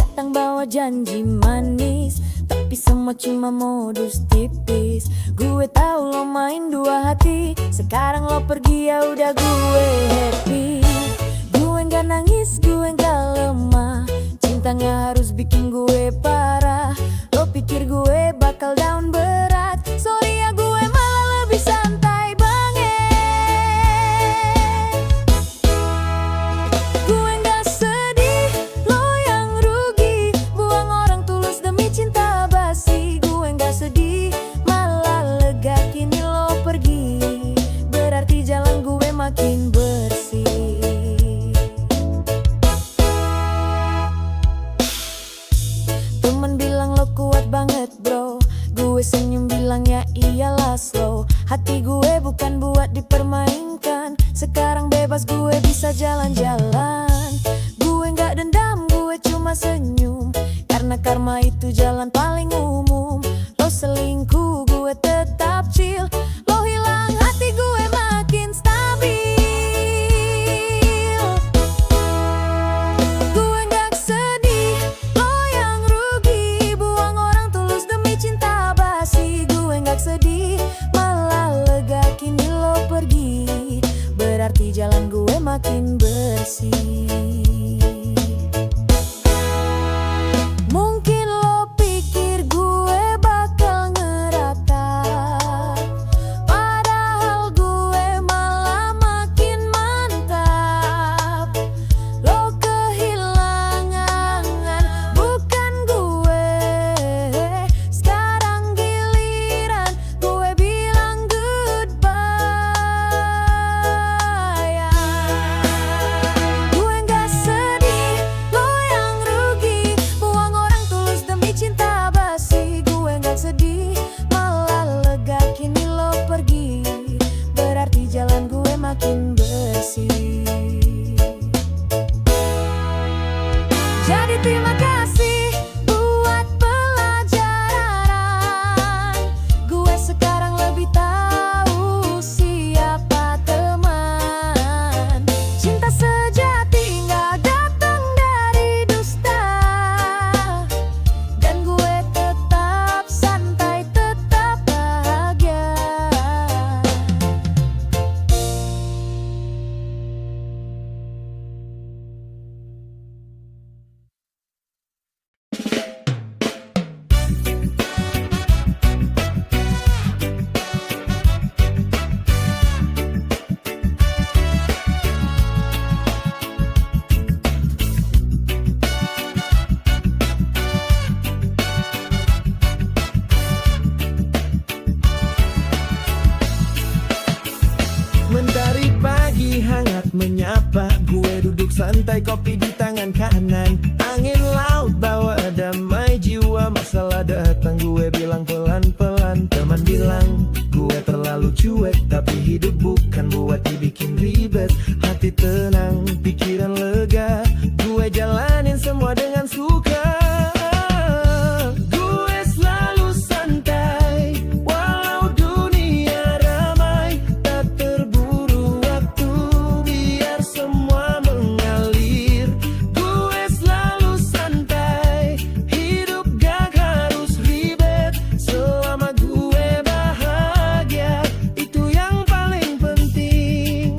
datang bawa janji manis, tapi semua cuma modus tipis. Gue tahu lo main dua hati, sekarang lo pergi ya udah gue happy. Gue nggak nangis, gue nggak lemah, cinta nggak harus bikin gue parah. Lo pikir gue bakal down berat, sorry ya gue malah lebih santai banget. Gue nggak sedih, lo yang rugi, buang orang tulus demi cinta basi. Gue nggak sedih, malah lega kini lo pergi, berarti jalan gue makin bersih. Temen bilang lo kuat banget bro, gue senyum bilang ya iyalah slow. Hati gue bukan buat dipermainkan, sekarang bebas gue bisa jalan-jalan. Gue gak dendam, gue cuma senyum, karena karma itu jalan paling umum. Lo selingkuh, gue tetap chill. Lo hilang, hati gue makin stabil. Gue gak sedih, lo yang rugi, buang orang tulus demi cinta basi. Gue gak sedih, malah lega kini lo pergi, berarti jalan gue makin bersih. Mungkin lo pikir gue bakal ngeratap, padahal gue malah makin mantap. Lo kehilangan, bukan gue, sekarang giliran gue bilang goodbye. Gue gak sedih, lo yang rugi, buang orang tulus demi cinta basi. Gue gak sedih, malah lega kini lo pergi, berarti jalan gue makin bersih. Jadi terima kasih buat pelajaran, gue sekarang lebih tahu siapa teman. Cinta sejati gak datang dari dusta, dan gue tetap santai, tetap bahagia. Mentari pagi hangat menyapa, gue duduk santai kopi di tangan kanan. Angin laut bawa damai jiwa, masalah datang gue bilang pelan-pelan. Teman bilang gue terlalu cuek, tapi hidup bukan buat dibikin ribet. Hati tenang, pikiran lega, gue jalanin semua dengan suka. Gue selalu santai, walau dunia ramai, tak terburu waktu, biar semua mengalir. Gue selalu santai, hidup gak harus ribet, selama gue bahagia, itu yang paling penting.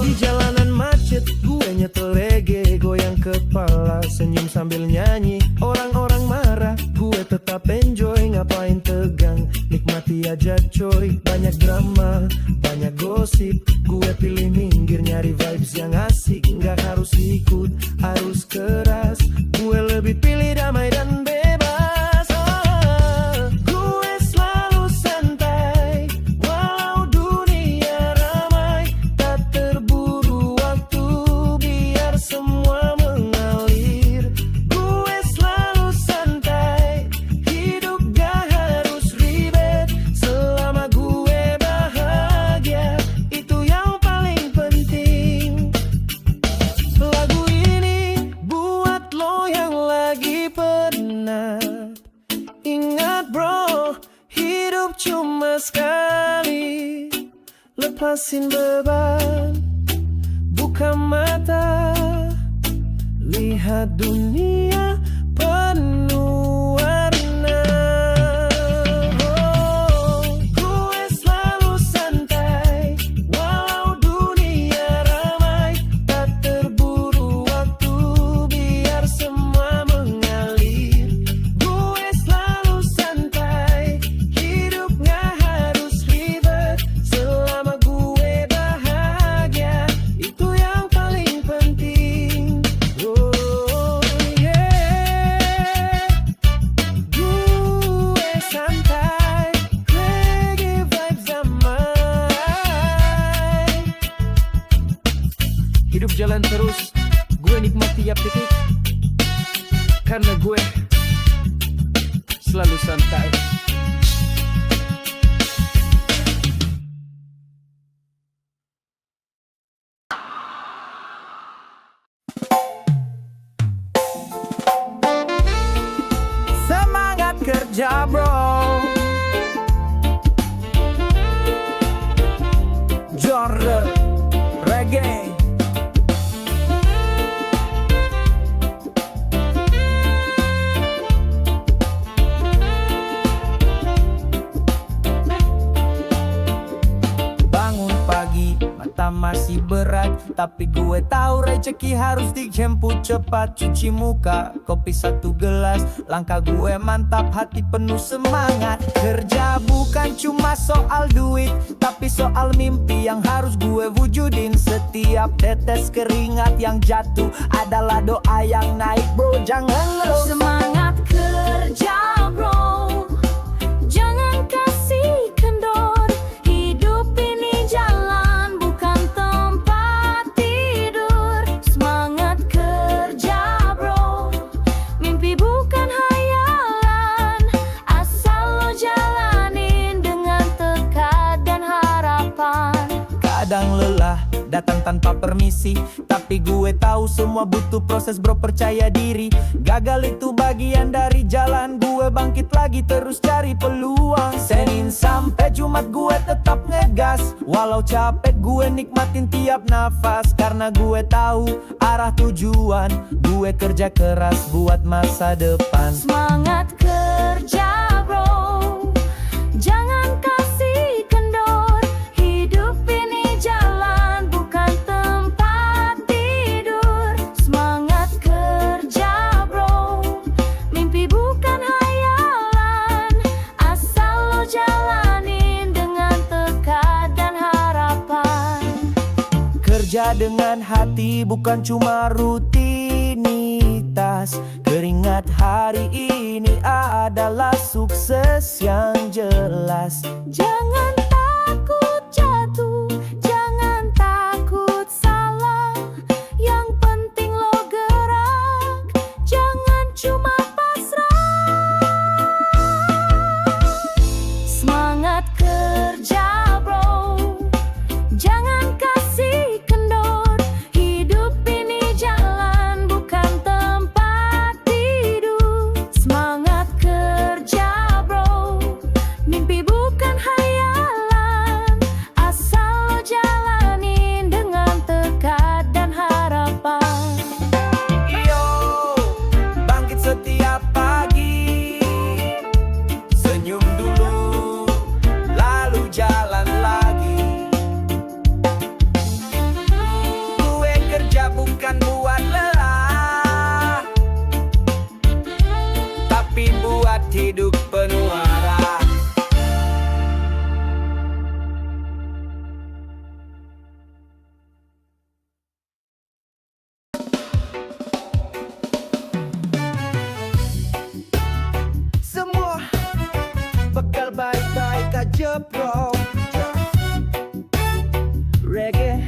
Di jalanan macet gue nyetel reggae, goyang kepala, senyum sambil nyanyi. Orang-orang marah, gue tetap enjoy, ngapain tegang, nikmati aja coy. Banyak drama, banyak gosip, gue pilih minggir nyari vibes yang asik. Gak harus ikut, harus keras, gue lebih pilih damai dan bebas. Gue selalu santai, walau dunia ramai, tak terburu waktu, biar semua mengalir. Gue selalu santai, hidup gak harus ribet, selama gue bahagia, itu yang paling penting. Lagu ini buat lo yang lagi penat. Ingat bro, hidup cuma sekali. Lepasin beban, buka mata, lihat dunia karena gue selalu santai. Semangat kerja bro, genre reggae. Bangun pagi, mata masih berat, tapi gue tahu rezeki harus dijemput cepat. Cuci muka, kopi 1 gelas, langkah gue mantap, hati penuh semangat. Kerja bukan cuma soal duit, tapi soal mimpi yang harus gue wujudin. Setiap tetes keringat yang jatuh adalah doa yang naik bro, jangan ngeluh. Semangat kerja bro, jangan kasih kendor. Hidup ini jalan bukan tempat tidur. Semangat kerja bro, mimpi bukan hayalan, asal lo jalanin dengan tekad dan harapan. Kadang lelah datang tanpa permisi, tapi gue tahu semua butuh proses bro, percaya diri. Gagal itu bagian dari jalan, gue bangkit lagi terus cari peluang. Senin sampai Jumat gue tetap ngegas, walau capek gue nikmatin tiap nafas. Karena gue tahu arah tujuan, gue kerja keras buat masa depan. Semangat kerja bro, jangan kasih kendor. Hidup ini jalan bukan tempat tidur. Semangat kerja bro, mimpi bukan hayalan, asal lo jalanin dengan tekad dan harapan. Kerja dengan hati bukan cuma rutinitas. Keringat hari ini adalah sukses yang jelas. Jangan takut jatuh, jangan takut salah. Yang penting lo gerak, jangan cuma pasrah. Semangat kerja bro, jangan kasih kendor. Hidup ini jalan bukan tempat tidur. Semangat kerja bro, mimpi bukan hayalan, asal lo jalanin dengan tekad dan harapan. Yo, bangkit setiap pagi, senyum dulu, lalu jalan lagi. Gue kerja bukan buat lelah, tapi buat hidup penuh arah. Semua bakal baik-baik aja bro. Reggae.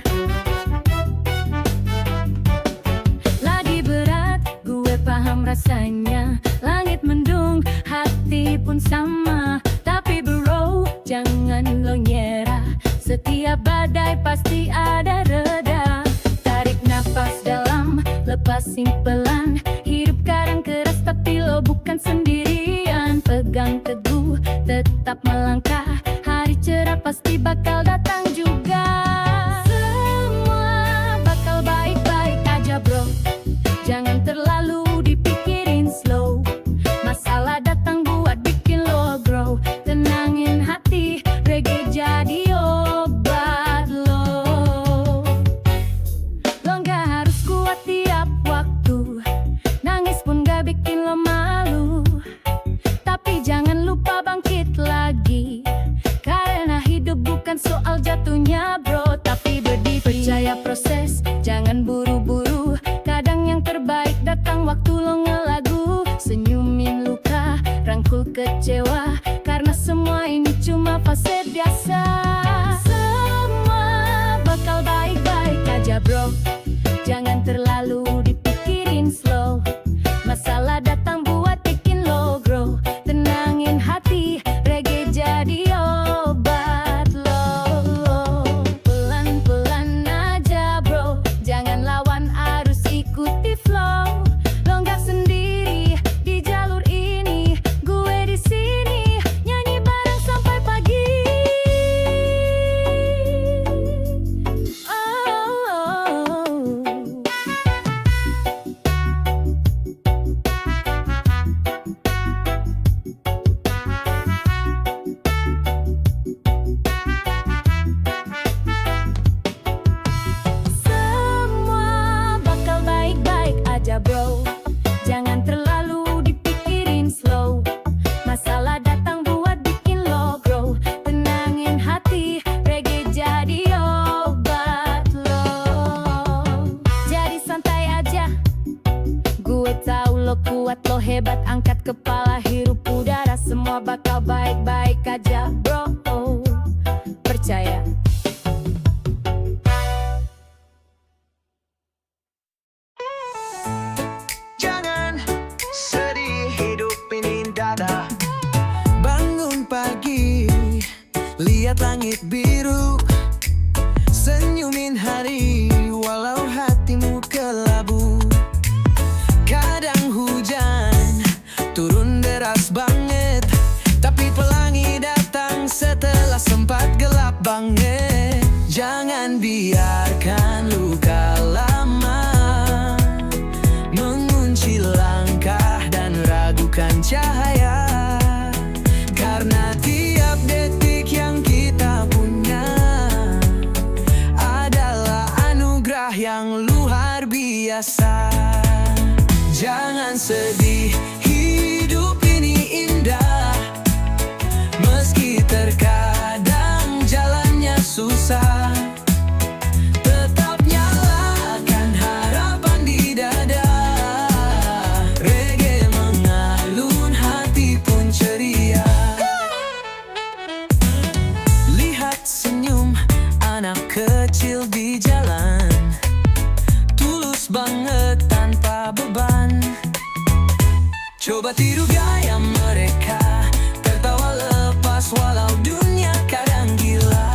Lagi berat, gue paham rasanya. Langit mendung, hati pun sama. Tapi bro, jangan lo nyerah. Setiap badai pasti ada reda. Tarik nafas dalam, lepasin pelan. Hidup kadang keras tapi lo bukan sendirian. Pegang teguh, tetap melangkah. Hari cerah pasti bakal datang juga. Semua bakal baik-baik aja bro, jangan terlalu dipikirin slow. Masalah datang buat bikin lo grow. Tenangin hati, reggae jadi obat lo. Lo gak harus kuat tiap waktu, nangis pun gak bikin lo malu. Tapi jangan lupa bangkit lagi, karena hidup bukan soal jatuhnya bro, tapi berdiri. Percaya proses, jangan buru-buru. Kadang yang terbaik datang waktu lo ngelagu. Senyumin luka, rangkul kecewa, karena semua ini cuma fase biasa. Semua bakal baik-baik aja bro, jangan terlalu dipikirin slow. Masalah datang Lo hebat, angkat kepala, hirup udara, semua bakal baik-baik aja bro. Percaya. Jangan sedih, hidup ini indah dah. Bangun pagi, lihat langit biru, senyumin hari walau hatimu kelabu. Kadang hujan turun deras banget, tapi pelangi datang setelah sempat gelap banget. Jangan biarkan luka lama mengunci langkah dan ragukan cahaya, karena tiap detik yang kita punya adalah anugerah yang luar biasa. Jangan sedih, hidup ini indah, meski terkadang jalannya susah. Tetap nyalakan harapan di dada, reggae mengalun, hati pun ceria. Lihat senyum anak kecil di jalan, tulus banget tanpa beban. Coba tiru gaya mereka, tertawa lepas walau dunia kadang gila.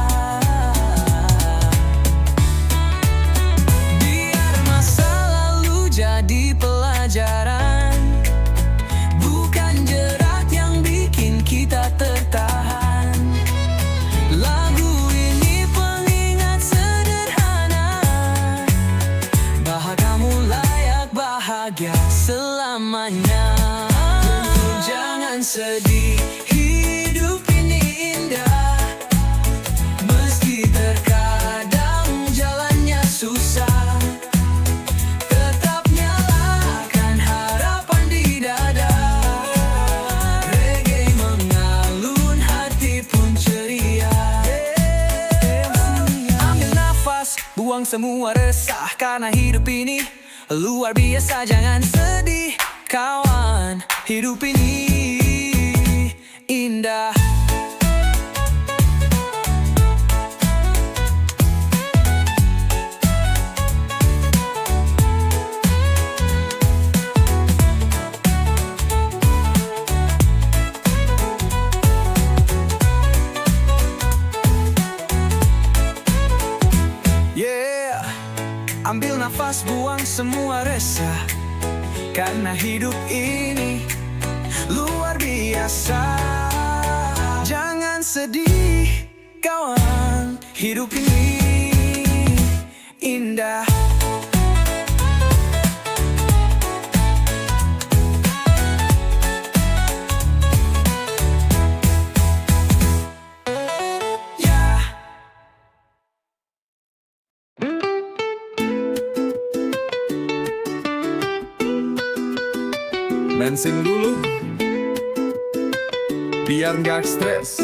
Biar masa lalu jadi pelajaran, bukan jerat yang bikin kita tertahan. Lagu ini pengingat sederhana bahwa kamu layak bahagia selamanya. Tentu jangan sedih, hidup ini indah, meski terkadang jalannya susah. Tetap nyalakan harapan di dada, reggae mengalun, hati pun ceria. Ambil nafas, buang semua resah, karena hidup ini luar biasa. Jangan sedih kawan, hidup ini indah. Yeah, ambil nafas, buang semua resah, karena hidup ini luar biasa. Jangan sedih kawan, hidup ini indah. Mensing dulu, biar nggak stres.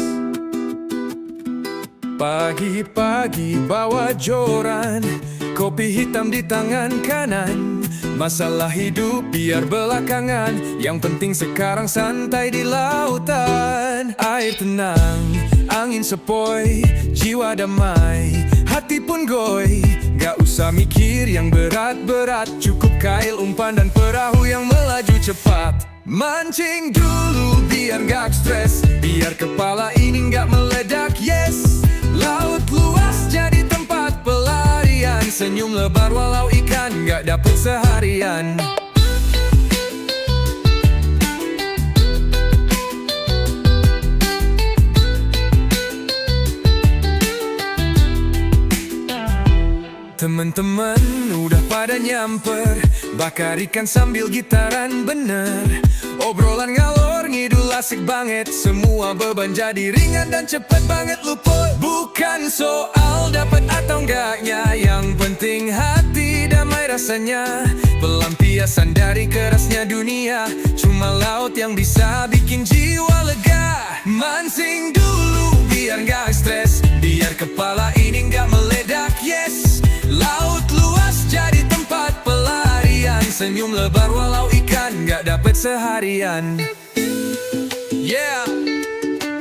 Pagi-pagi bawa joran, kopi hitam di tangan kanan. Masalah hidup biar belakangan, yang penting sekarang santai di lautan. Air tenang, angin sepoi, jiwa damai, hati pun goy. Gak usah mikir yang berat-berat, cukup kail, umpan dan perahu yang melaju cepat. Mancing dulu biar gak stres, biar kepala ini gak meledak, yes. Laut luas jadi tempat pelarian, senyum lebar walau ikan gak dapet seharian. Temen-temen udah pada nyamper, bakar ikan sambil gitaran bener. Obrolan ngalor ngidul asik banget, semua beban jadi ringan dan cepet banget luput. Bukan soal dapat atau enggaknya, yang penting hati damai rasanya. Pelampiasan dari kerasnya dunia, cuma laut yang bisa bikin jiwa lega. Mancing dulu biar gak stres, biar kepala ini gak meledak, yes. Laut luas jadi tempat pelarian, senyum lebar walau ikan gak dapet seharian. Yeah,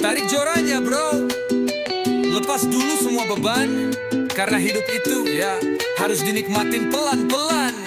tarik jorannya bro. Lepas dulu semua beban, karena hidup itu ya harus dinikmatin pelan-pelan.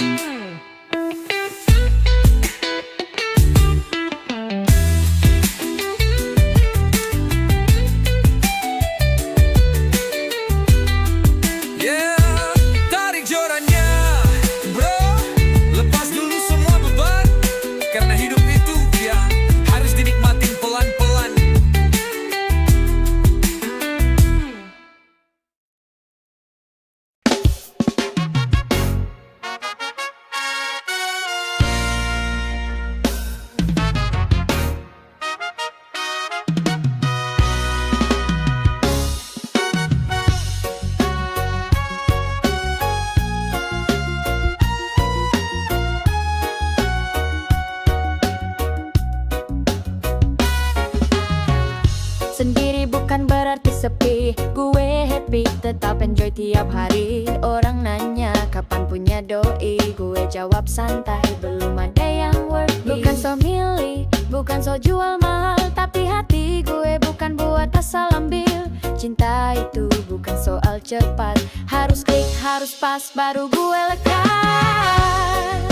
Sendiri bukan berarti sepi, gue happy, tetap enjoy tiap hari. Orang nanya kapan punya doi, gue jawab santai, belum ada yang worth it. Bukan so milih, bukan so jual mahal, tapi hati gue bukan buat asal ambil. Cinta itu bukan soal cepat, harus klik, harus pas, baru gue lekat.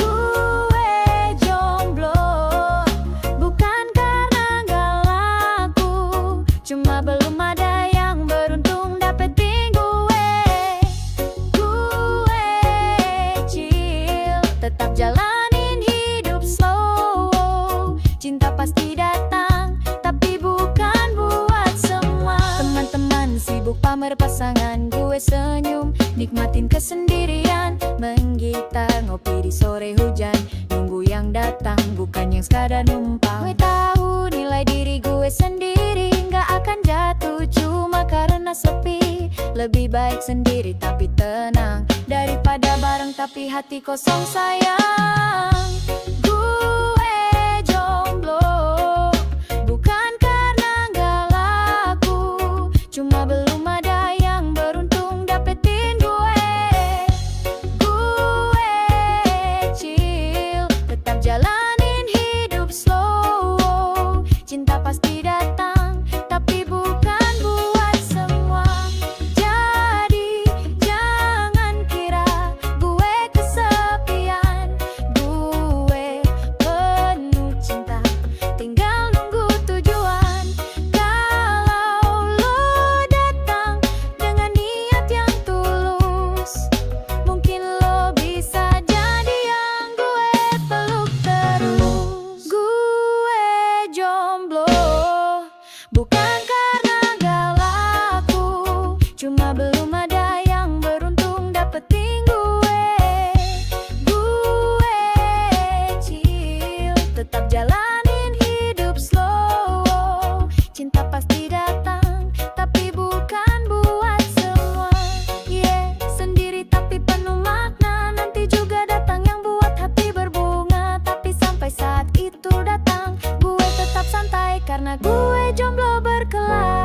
Cuma belum ada yang beruntung dapetin gue. Gue chill, tetap jalanin hidup slow. Cinta pasti datang, tapi bukan buat semua. Teman-teman sibuk pamer pasangan, gue senyum, nikmatin kesendirian. Menggitar, ngopi di sore hujan, nunggu yang datang, bukan yang sekadar numpang. Gue tahu nilai diri gue sendiri akan jatuh cuma karena sepi. Lebih baik sendiri tapi tenang, daripada bareng tapi hati kosong sayang. Gue jomblo, bukan karena gak laku, cuma belum ada yang beruntung dapetin gue. Gue chill, tetap jalanin hidup slow. Cinta pasti datang, tapi bukan buat semua. Jadi jangan kira gue kesepian. Gue penuh cinta, tinggal nunggu tujuan. Kalau lo datang dengan niat yang tulus, mungkin lo bisa jadi yang gue peluk terus. Gue jomblo, bukan karena gak laku, cuma belum ada yang beruntung dapetin gue. Gue chill, tetap jalanin hidup slow. Cinta pasti datang, tapi bukan buat semua. Yeah, sendiri tapi penuh makna, nanti juga datang yang buat hati berbunga. Tapi sampai saat itu datang, gue tetap santai karena gue jomblo berkelas.